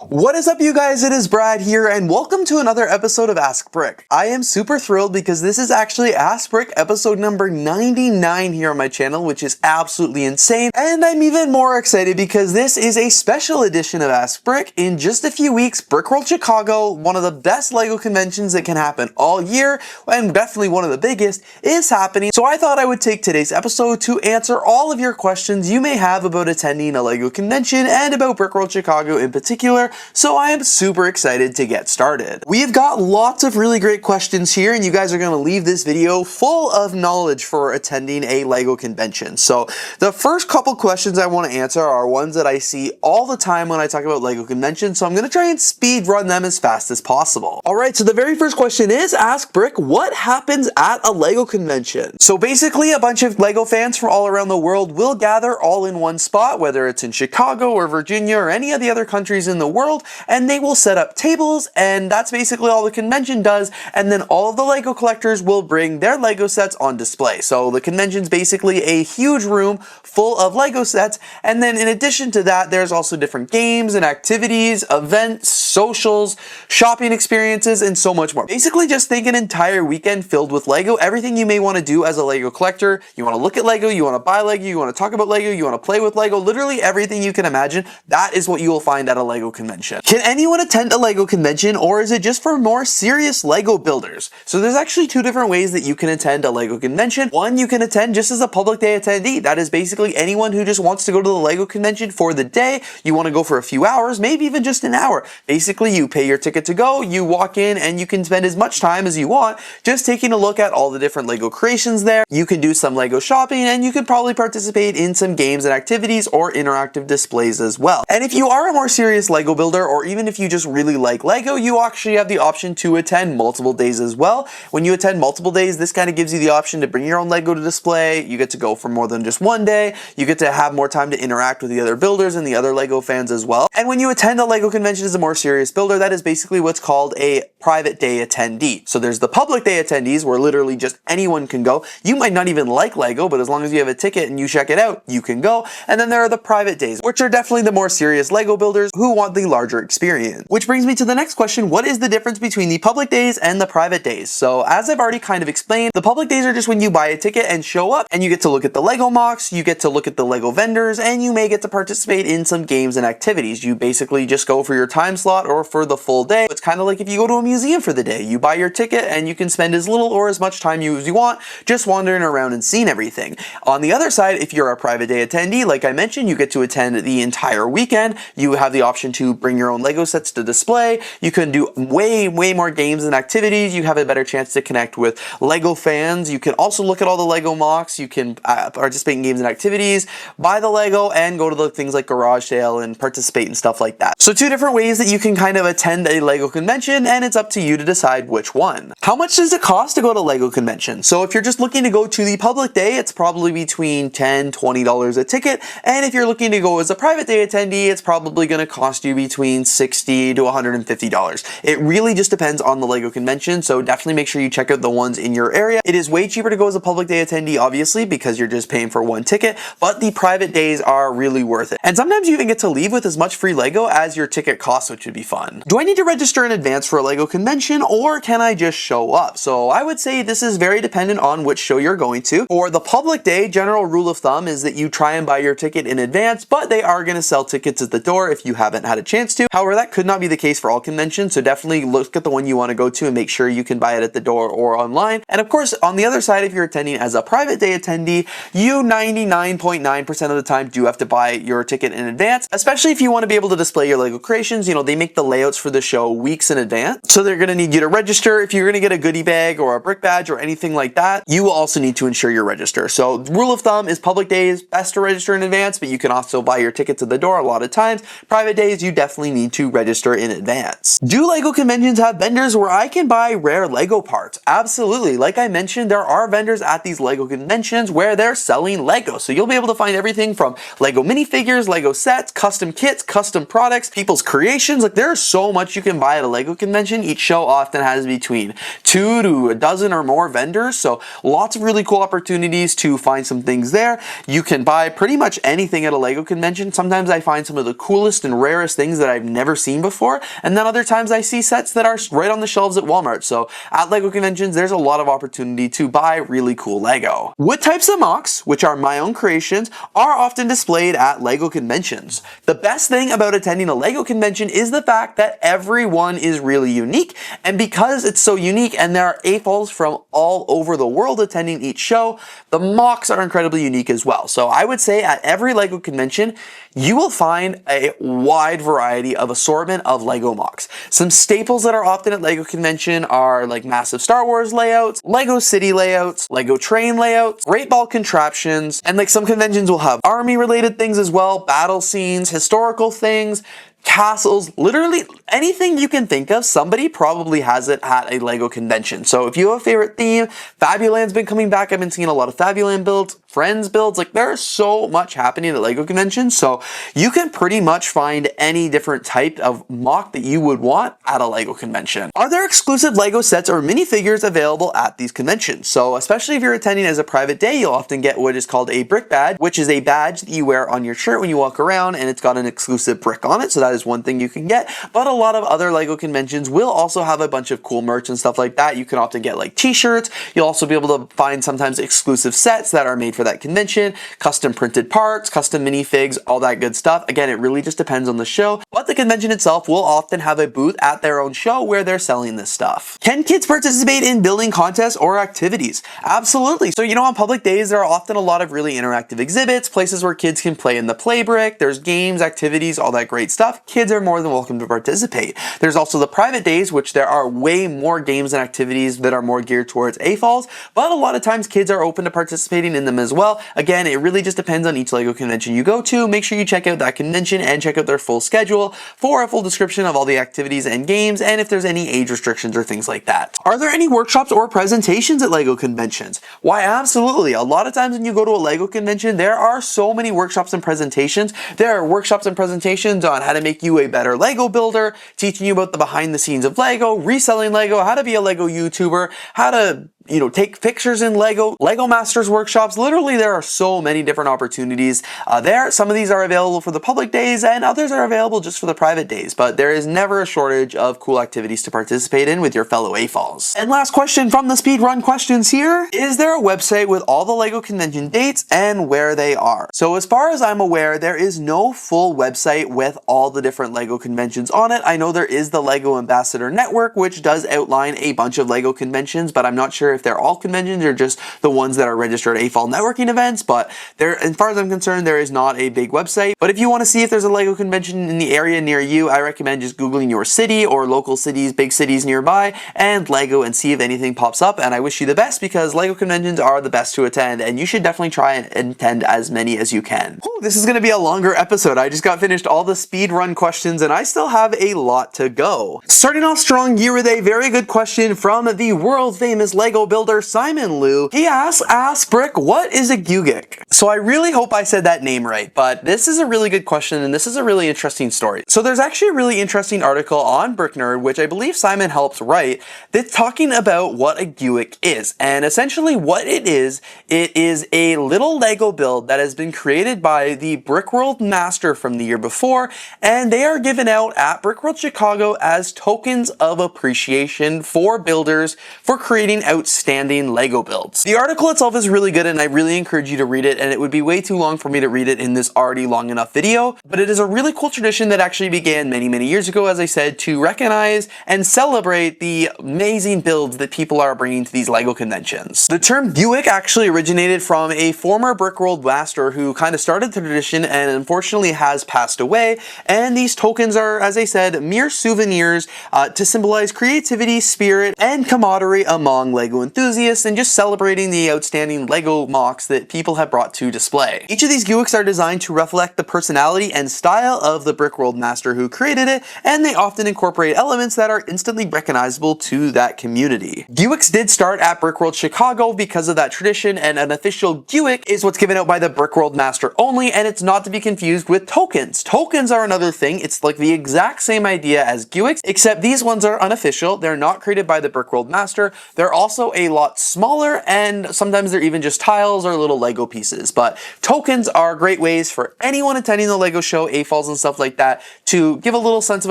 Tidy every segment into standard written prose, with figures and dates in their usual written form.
What is up, you guys? It is Brad here, and welcome to another episode of AskBrick. I am super thrilled because this is actually AskBrick episode number 99 here on my channel, which is absolutely insane. And I'm even more excited because this is a special edition of AskBrick. In just a few weeks, BrickWorld Chicago, one of the best LEGO conventions that can happen all year, and definitely one of the biggest, is happening. So I thought I would take today's episode to answer all of your questions you may have about attending a LEGO convention and about BrickWorld Chicago in particular. So I am super excited to get started. We've got lots of really great questions here, and you guys are going to leave this video full of knowledge for attending a LEGO convention. So the first couple questions I want to answer are ones that I see all the time when I talk about LEGO conventions, so I'm going to try and speed run them as fast as possible. Alright, so the very first question is, Ask Brick, what happens at a LEGO convention? So basically, a bunch of LEGO fans from all around the world will gather all in one spot, whether it's in Chicago or Virginia or any of the other countries in the world, and they will set up tables, and that's basically all the convention does. And then all of the LEGO collectors will bring their LEGO sets on display. So the convention's basically a huge room full of LEGO sets, and then in addition to that, there's also different games and activities, events, socials, shopping experiences, and so much more. Basically, just think an entire weekend filled with LEGO, everything you may want to do as a LEGO collector. You want to look at LEGO, you want to buy LEGO, you want to talk about LEGO, you want to play with LEGO, literally everything you can imagine, that is what you will find at a LEGO convention. Can anyone attend a LEGO convention, or is it just for more serious LEGO builders? So there's actually two different ways that you can attend a LEGO convention. One, you can attend just as a public day attendee. That is basically anyone who just wants to go to the LEGO convention for the day. You want to go for a few hours, maybe even just an hour. Basically, you pay your ticket to go, you walk in, and you can spend as much time as you want just taking a look at all the different LEGO creations there. You can do some LEGO shopping, and you can probably participate in some games and activities or interactive displays as well. And if you are a more serious LEGO builder, or even if you just really like LEGO, you actually have the option to attend multiple days as well. When you attend multiple days, this kind of gives you the option to bring your own LEGO to display. You get to go for more than just one day. You get to have more time to interact with the other builders and the other LEGO fans as well. And when you attend a LEGO convention as a more serious builder, that is basically what's called a private day attendee. So there's the public day attendees where literally just anyone can go. You might not even like LEGO, but as long as you have a ticket and you check it out, you can go. And then there are the private days, which are definitely the more serious LEGO builders who want the larger experience. Which brings me to the next question, what is the difference between the public days and the private days? So as I've already kind of explained, the public days are just when you buy a ticket and show up, and you get to look at the LEGO MOCs, you get to look at the LEGO vendors, and you may get to participate in some games and activities. You basically just go for your time slot or for the full day. It's kind of like if you go to a museum for the day. You buy your ticket and you can spend as little or as much time as you want just wandering around and seeing everything. On the other side, if you're a private day attendee, like I mentioned, you get to attend the entire weekend. You have the option to bring your own LEGO sets to display. You can do way more games and activities. You have a better chance to connect with LEGO fans. You can also look at all the LEGO MOCs. You can participate in games and activities, buy the LEGO, and go to the things like garage sale and participate in stuff like that. So two different ways that you can kind of attend a LEGO convention, and it's up to you to decide which one. How much does it cost to go to LEGO convention? So if you're just looking to go to the public day, it's probably between $10, $20 a ticket. And if you're looking to go as a private day attendee, it's probably going to cost you between $60 to $150. It really just depends on the LEGO convention, so definitely make sure you check out the ones in your area. It is way cheaper to go as a public day attendee, obviously, because you're just paying for one ticket, but the private days are really worth it. And sometimes you even get to leave with as much free LEGO as your ticket costs, which would be fun. Do I need to register in advance for a LEGO convention, or can I just show up? So I would say this is very dependent on which show you're going to. For the public day, general rule of thumb is that you try and buy your ticket in advance, but they are going to sell tickets at the door if you haven't had a chance to. However, that could not be the case for all conventions, so definitely look at the one you want to go to and make sure you can buy it at the door or online. And of course, on the other side, if you're attending as a private day attendee, you 99.9% of the time do have to buy your ticket in advance, especially if you want to be able to display your LEGO creations. You know, they make the layouts for the show weeks in advance, so they're going to need you to register. If you're going to get a goodie bag or a brick badge or anything like that, you will also need to ensure you register. So rule of thumb is public days, best to register in advance, but you can also buy your tickets at the door a lot of times. Private days, you definitely need to register in advance. Do LEGO conventions have vendors where I can buy rare LEGO parts? Absolutely. Like I mentioned, there are vendors at these LEGO conventions where they're selling LEGO. So you'll be able to find everything from LEGO minifigures, LEGO sets, custom kits, custom products, people's creations. Like there's so much you can buy at a LEGO convention, each show often has between 2 to a dozen or more vendors, so lots of really cool opportunities to find some things there. You can buy pretty much anything at a LEGO convention. Sometimes I find some of the coolest and rarest things that I've never seen before, and then other times I see sets that are right on the shelves at Walmart. So at LEGO conventions, there's a lot of opportunity to buy really cool LEGO. Wood types of MOCs, which are my own creations, are often displayed at LEGO conventions. The best thing about attending a LEGO convention is the fact that everyone is really unique, and because it's so unique and there are AFOLs from all over the world attending each show, the MOCs are incredibly unique as well. So I would say at every LEGO convention, you will find a wide variety of assortment of LEGO MOCs. Some staples that are often at LEGO convention are like massive Star Wars layouts, LEGO city layouts, LEGO train layouts, Great Ball contraptions, and like some conventions will have army related things as well, battle scenes, historical things, castles, literally anything you can think of, somebody probably has it at a LEGO convention. So if you have a favorite theme, Fabuland's been coming back. I've been seeing a lot of Fabuland builds, Friends builds, like there's so much happening at LEGO conventions. So you can pretty much find any different type of MOC that you would want at a LEGO convention. Are there exclusive LEGO sets or minifigures available at these conventions? So especially if you're attending as a private day, you'll often get what is called a brick badge, which is a badge that you wear on your shirt when you walk around, and it's got an exclusive brick on it. So that is one thing you can get, but a lot of other LEGO conventions will also have a bunch of cool merch and stuff like that. You can often get like t-shirts. You'll also be able to find sometimes exclusive sets that are made for that convention, custom printed parts, custom minifigs, all that good stuff. Again, it really just depends on the show, but the convention itself will often have a booth at their own show where they're selling this stuff. Can kids participate in building contests or activities? Absolutely. So, on public days, there are often a lot of really interactive exhibits, places where kids can play in the play brick. There's games, activities, all that great stuff. Kids are more than welcome to participate. There's also the private days, which there are way more games and activities that are more geared towards AFOLs, but a lot of times kids are open to participating in them as well. Again, it really just depends on each LEGO convention you go to. Make sure you check out that convention and check out their full schedule for a full description of all the activities and games, and if there's any age restrictions or things like that. Are there any workshops or presentations at LEGO conventions? Why, absolutely. A lot of times when you go to a LEGO convention, there are so many workshops and presentations. There are workshops and presentations on how to make you a better LEGO builder, teaching you about the behind the scenes of LEGO, reselling LEGO, how to be a LEGO YouTuber, how to take pictures in LEGO Masters workshops. Literally, there are so many different opportunities there. Some of these are available for the public days and others are available just for the private days, but there is never a shortage of cool activities to participate in with your fellow AFOLs. And last question from the speed run questions here. Is there a website with all the LEGO convention dates and where they are? So as far as I'm aware, there is no full website with all the different LEGO conventions on it. I know there is the LEGO Ambassador Network, which does outline a bunch of LEGO conventions, but I'm not sure if they're all conventions or just the ones that are registered AFOL networking events. But as far as I'm concerned, there is not a big website. But if you want to see if there's a LEGO convention in the area near you, I recommend just Googling your city or local cities, big cities nearby, and LEGO, and see if anything pops up. And I wish you the best, because LEGO conventions are the best to attend, and you should definitely try and attend as many as you can. Whew, this is going to be a longer episode. I just got finished all the speed run questions, and I still have a lot to go. Starting off strong here with a very good question from the world famous LEGO builder Simon Liu. He asks, AskBrick, what is a gugick? So I really hope I said that name right, but this is a really good question, and this is a really interesting story. So there's actually a really interesting article on BrickNerd, which I believe Simon helped write, that's talking about what a gugick is. And essentially what it is a little LEGO build that has been created by the BrickWorld Master from the year before, and they are given out at BrickWorld Chicago as tokens of appreciation for builders for creating outstanding LEGO builds. The article itself is really good, and I really encourage you to read it, and it would be way too long for me to read it in this already long enough video, but it is a really cool tradition that actually began many, many years ago, as I said, to recognize and celebrate the amazing builds that people are bringing to these LEGO conventions. The term gugick actually originated from a former BrickWorld Master who kind of started the tradition and unfortunately has passed away, and these tokens are, as I said, mere souvenirs to symbolize creativity, spirit, and camaraderie among LEGO LEGO enthusiasts and just celebrating the outstanding LEGO MOCs that people have brought to display. Each of these guicks are designed to reflect the personality and style of the BrickWorld master who created it, and they often incorporate elements that are instantly recognizable to that community. Guicks did start at BrickWorld Chicago because of that tradition, and an official guick is what's given out by the BrickWorld master only, and it's not to be confused with tokens. Tokens are another thing. It's like the exact same idea as guicks, except these ones are unofficial. They're not created by the BrickWorld master. They're also a lot smaller, and sometimes they're even just tiles or little Lego pieces. But tokens are great ways for anyone attending the Lego show, AFOLs and stuff like that, to give a little sense of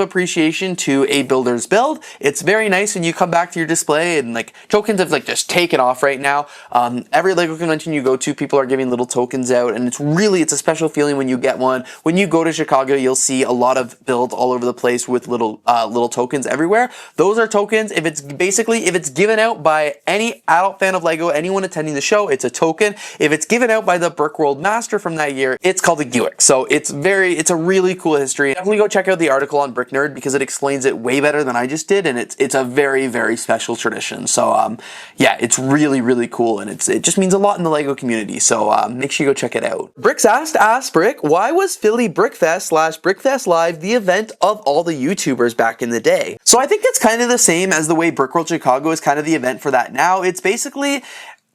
appreciation to a builder's build. It's very nice when you come back to your display, and like tokens have like just taken off right now. Every Lego convention you go to, people are giving little tokens out, and it's a special feeling when you get one. When you go to Chicago, you'll see a lot of builds all over the place with little tokens everywhere. Those are tokens. If it's given out by any adult fan of Lego, anyone attending the show, it's a token. If it's given out by the BrickWorld master from that year, it's called a guick. So it's a really cool history. Definitely go check out the article on Brick Nerd because it explains it way better than I just did, and it's a very, very special tradition. So yeah, it's really, really cool, and it just means a lot in the Lego community. So make sure you go check it out. Bricks asked AskBrick, why was Philly BrickFest/BrickFest Live the event of all the YouTubers back in the day? So I think it's kind of the same as the way BrickWorld Chicago is kind of the event for that now. It's basically,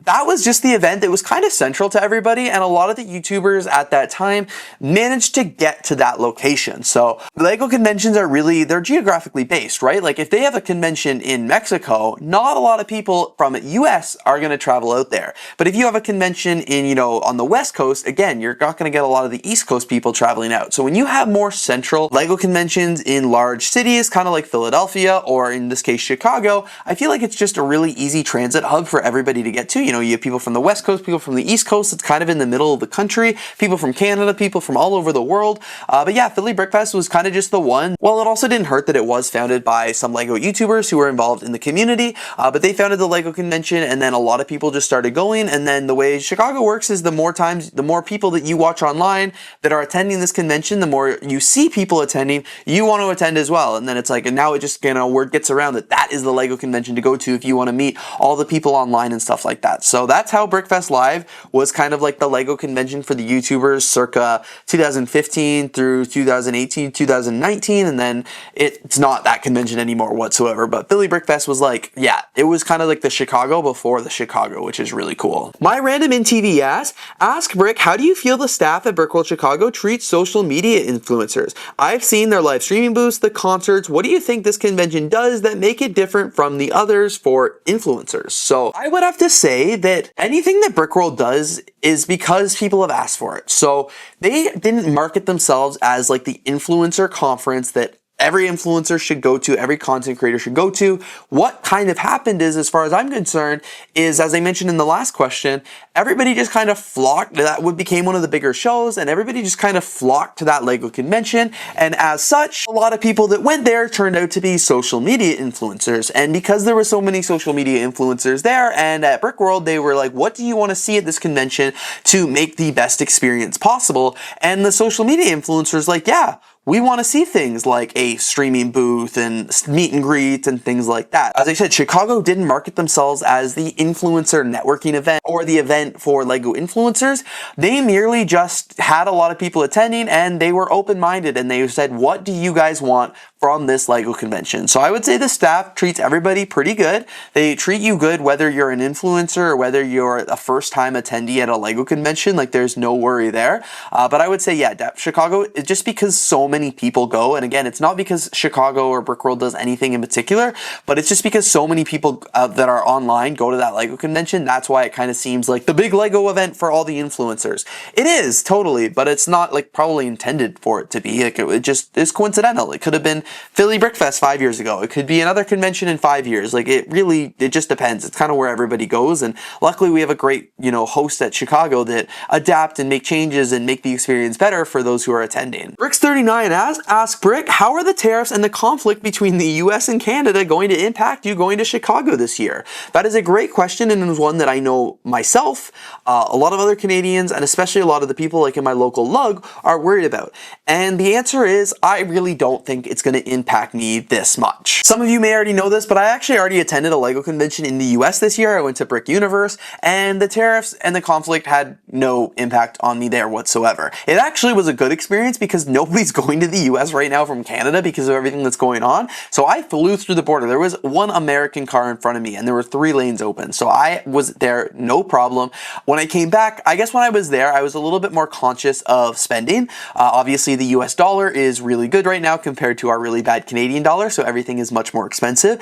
that was just the event that was kind of central to everybody, and a lot of the YouTubers at that time managed to get to that location. So Lego conventions are they're geographically based, right? Like if they have a convention in Mexico, not a lot of people from US are going to travel out there. But if you have a convention in, on the West Coast, again, you're not going to get a lot of the East Coast people traveling out. So when you have more central Lego conventions in large cities, kind of like Philadelphia, or in this case, Chicago, I feel like it's just a really easy transit hub for everybody to get to. You have people from the West Coast, people from the East Coast. It's kind of in the middle of the country. People from Canada, people from all over the world. But yeah, Philly BrickFest was kind of just the one. Well, it also didn't hurt that it was founded by some Lego YouTubers who were involved in the community. But they founded the Lego convention, and then a lot of people just started going. And then the way Chicago works is the more people that you watch online that are attending this convention, the more you see people attending, you want to attend as well. And then it's like, and now it just, word gets around that is the Lego convention to go to if you want to meet all the people online and stuff like that. So that's how BrickFest Live was kind of like the Lego convention for the YouTubers circa 2015 through 2018, 2019, and then it's not that convention anymore whatsoever. But Philly BrickFest was like, yeah, it was kind of like the Chicago before the Chicago, which is really cool. My random in TV asks, Ask Brick, how do you feel the staff at BrickWorld Chicago treats social media influencers? I've seen their live streaming booths, the concerts. What do you think this convention does that make it different from the others for influencers? So I would have to say that anything that BrickWorld does is because people have asked for it. So they didn't market themselves as like the influencer conference that every influencer should go to, every content creator should go to. What kind of happened is, as far as I'm concerned, is, as I mentioned in the last question, everybody just kind of flocked. That became one of the bigger shows, and everybody just kind of flocked to that Lego convention. And as such, a lot of people that went there turned out to be social media influencers. And because there were so many social media influencers there, and at BrickWorld, they were like, what do you want to see at this convention to make the best experience possible? And the social media influencers like, yeah, we want to see things like a streaming booth and meet and greet and things like that. As I said, Chicago didn't market themselves as the influencer networking event or the event for Lego influencers. They merely just had a lot of people attending, and they were open-minded, and they said, what do you guys want from this Lego convention? So I would say the staff treats everybody pretty good. They treat you good whether you're an influencer or whether you're a first-time attendee at a Lego convention. Like, there's no worry there. But I would say, yeah, Chicago, just because so many people go, and again, it's not because Chicago or BrickWorld does anything in particular, but it's just because so many people that are online go to that Lego convention. That's why it kind of seems like the big Lego event for all the influencers. It is, totally, but it's not like probably intended for it to be. Like, it just is coincidental. It could have been Philly BrickFest 5 years ago. It could be another convention in 5 years. Like, it just depends. It's kind of where everybody goes, and luckily we have a great, host at Chicago that adapt and make changes and make the experience better for those who are attending. Bricks39 asks Brick, how are the tariffs and the conflict between the US and Canada going to impact you going to Chicago this year? That is a great question, and it is one that I know myself, a lot of other Canadians, and especially a lot of the people like in my local lug are worried about. And the answer is, I really don't think it's going to to impact me this much. Some of you may already know this, but I actually already attended a LEGO convention in the US this year. I went to Brick Universe, and the tariffs and the conflict had no impact on me there whatsoever. It actually was a good experience because nobody's going to the US right now from Canada because of everything that's going on. So I flew through the border. There was one American car in front of me and there were 3 lanes open. So I was there, no problem. When I came back, I guess when I was there, I was a little bit more conscious of spending. Obviously the US dollar is really good right now compared to our really bad Canadian dollar. So everything is much more expensive.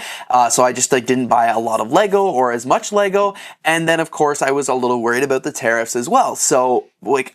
So I just didn't buy a lot of Lego or as much Lego. And then of course I was a little worried about the tariffs as well. So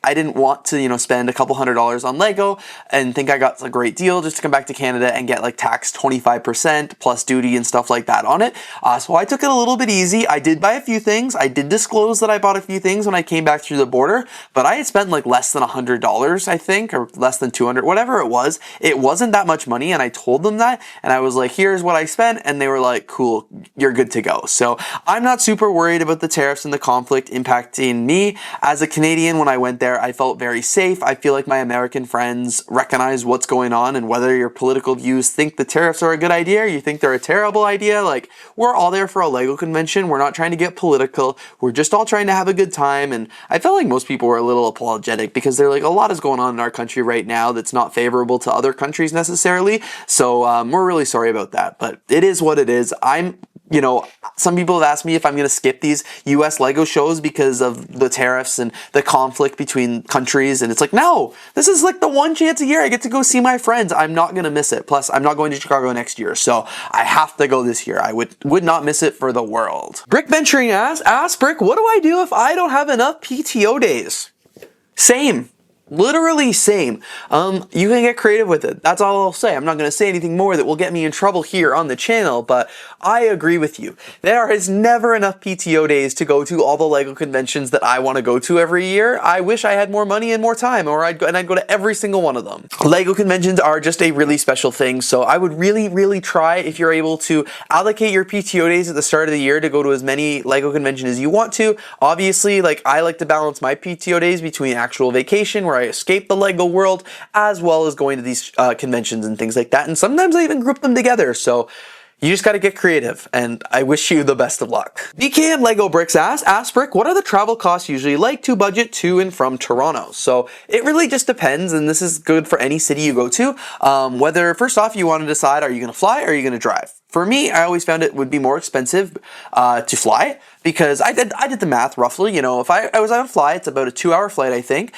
I didn't want to, spend a couple $100s on Lego and think I got a great deal just to come back to Canada and get taxed 25% plus duty and stuff like that on it. So I took it a little bit easy. I did buy a few things. I did disclose that I bought a few things when I came back through the border, but I had spent less than $100, I think, or less than 200, whatever it was. It wasn't that much money, and I told them that, and I was like, here's what I spent, and they were like, cool, you're good to go. So I'm not super worried about the tariffs and the conflict impacting me. As a Canadian, when I went there, I felt very safe. I feel like my American friends recognize what's going on, and whether your political views think the tariffs are a good idea or you think they're a terrible idea, we're all there for a LEGO convention. We're not trying to get political. We're just all trying to have a good time, and I felt like most people were a little apologetic because they're a lot is going on in our country right now that's not favorable to other countries necessarily. So we're really sorry about that, but it is what it is. Some people have asked me if I'm going to skip these US LEGO shows because of the tariffs and the conflict between countries. And it's no, this is the one chance a year I get to go see my friends. I'm not going to miss it. Plus, I'm not going to Chicago next year. So I have to go this year. I would not miss it for the world. Brick Venturing asks, Ask Brick, what do I do if I don't have enough PTO days? Same. Literally same. You can get creative with it. That's all I'll say. I'm not going to say anything more that will get me in trouble here on the channel, but I agree with you. There is never enough PTO days to go to all the LEGO conventions that I want to go to every year. I wish I had more money and more time, or I'd go to every single one of them. LEGO conventions are just a really special thing, so I would really, really try, if you're able to, allocate your PTO days at the start of the year to go to as many LEGO conventions as you want to. Obviously, I like to balance my PTO days between actual vacation, where I escape the LEGO world, as well as going to these conventions and things like that. And sometimes I even group them together. So you just got to get creative, and I wish you the best of luck. BKM Lego Bricks asks, Ask Brick, what are the travel costs usually like to budget to and from Toronto? So it really just depends, and this is good for any city you go to. Whether, first off, you want to decide, are you going to fly or are you going to drive? For me, I always found it would be more expensive to fly, because I did the math roughly. If I was on a flight, it's about a 2-hour flight, I think.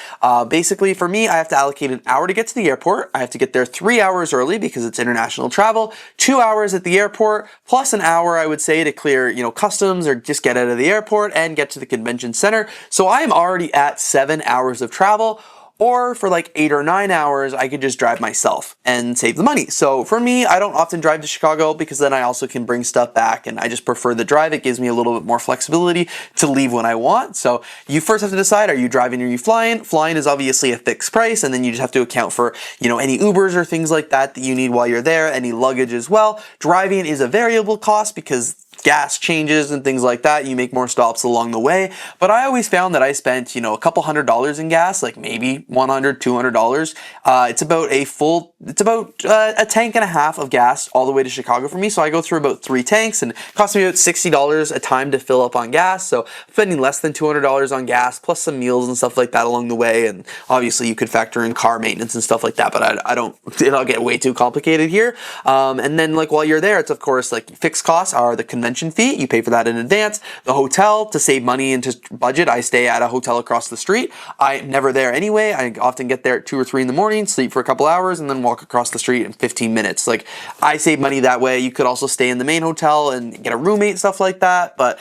Basically, for me, I have to allocate an hour to get to the airport. I have to get there 3 hours early because it's international travel, 2 hours at the airport, plus an hour, I would say, to clear, customs or just get out of the airport and get to the convention center. So I am already at 7 hours of travel. Or for 8 or 9 hours, I could just drive myself and save the money. So for me, I don't often drive to Chicago because then I also can bring stuff back, and I just prefer the drive. It gives me a little bit more flexibility to leave when I want. So you first have to decide, are you driving or are you flying? Flying is obviously a fixed price, and then you just have to account for, any Ubers or things like that you need while you're there, any luggage as well. Driving is a variable cost because gas changes and things like that. You make more stops along the way. But I always found that I spent, a couple $100s in gas, maybe $100, $200. It's about a tank and a half of gas all the way to Chicago for me. So I go through about 3 tanks, and it costs me about $60 a time to fill up on gas. So spending less than $200 on gas, plus some meals and stuff like that along the way. And obviously you could factor in car maintenance and stuff like that, but it'll get way too complicated here. And then while you're there, it's of course fixed costs are the convention fee. You pay for that in advance. The hotel, to save money and to budget, I stay at a hotel across the street. I'm never there anyway. I often get there at 2 or 3 in the morning, sleep for a couple hours, and then walk across the street in 15 minutes. I save money that way. You could also stay in the main hotel and get a roommate, stuff like that. But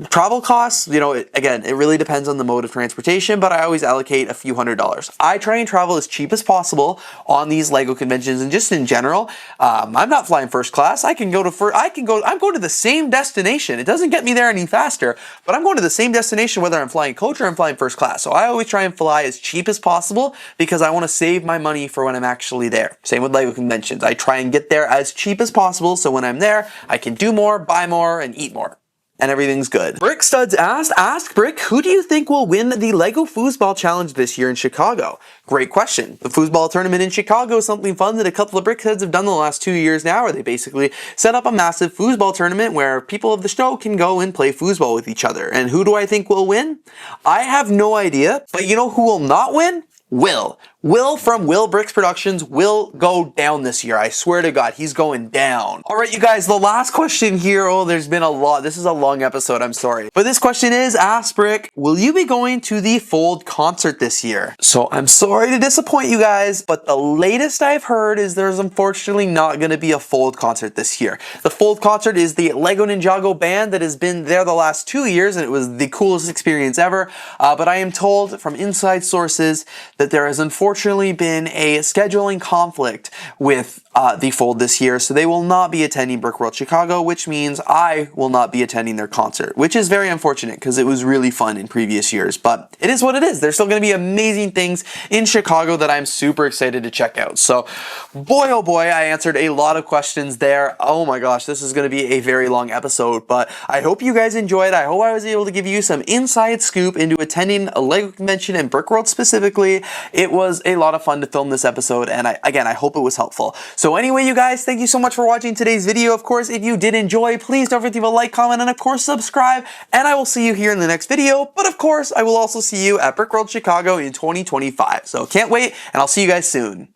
travel costs, again, it really depends on the mode of transportation, but I always allocate a few $100s. I try and travel as cheap as possible on these LEGO conventions, and just in general. I'm not flying first class. I'm going to the same destination. It doesn't get me there any faster, but I'm going to the same destination whether I'm flying coach or I'm flying first class. So I always try and fly as cheap as possible because I want to save my money for when I'm actually there. Same with LEGO conventions. I try and get there as cheap as possible, so when I'm there, I can do more, buy more, and eat more. and everything's good. Brick Studs asked, Ask Brick, who do you think will win the LEGO Foosball Challenge this year in Chicago? Great question. The foosball tournament in Chicago is something fun that a couple of Brickheads have done the last 2 years now, where they basically set up a massive foosball tournament where people of the show can go and play foosball with each other. And who do I think will win? I have no idea, but you know who will not win? Will. Will from Will Bricks Productions will go down this year. I swear to God, he's going down. All right, you guys, the last question here. Oh, there's been a lot. This is a long episode. I'm sorry. But this question is, Ask Brick, will you be going to the Fold concert this year? So I'm sorry to disappoint you guys, but the latest I've heard is there's unfortunately not going to be a Fold concert this year. The Fold concert is the Lego Ninjago band that has been there the last 2 years, and it was the coolest experience ever. But I am told from inside sources that there has unfortunately been a scheduling conflict with the Fold this year, so they will not be attending BrickWorld Chicago, which means I will not be attending their concert, which is very unfortunate because it was really fun in previous years, but it is what it is. There's still going to be amazing things in Chicago that I'm super excited to check out. So boy, oh boy, I answered a lot of questions there. Oh my gosh, this is going to be a very long episode, but I hope you guys enjoyed. I hope I was able to give you some inside scoop into attending a LEGO convention and BrickWorld specifically. It was a lot of fun to film this episode, and I hope it was helpful. So anyway, you guys, thank you so much for watching today's video. Of course, if you did enjoy, please don't forget to leave a like, comment, and of course, subscribe, and I will see you here in the next video. But of course, I will also see you at BrickWorld Chicago in 2025. So can't wait, and I'll see you guys soon.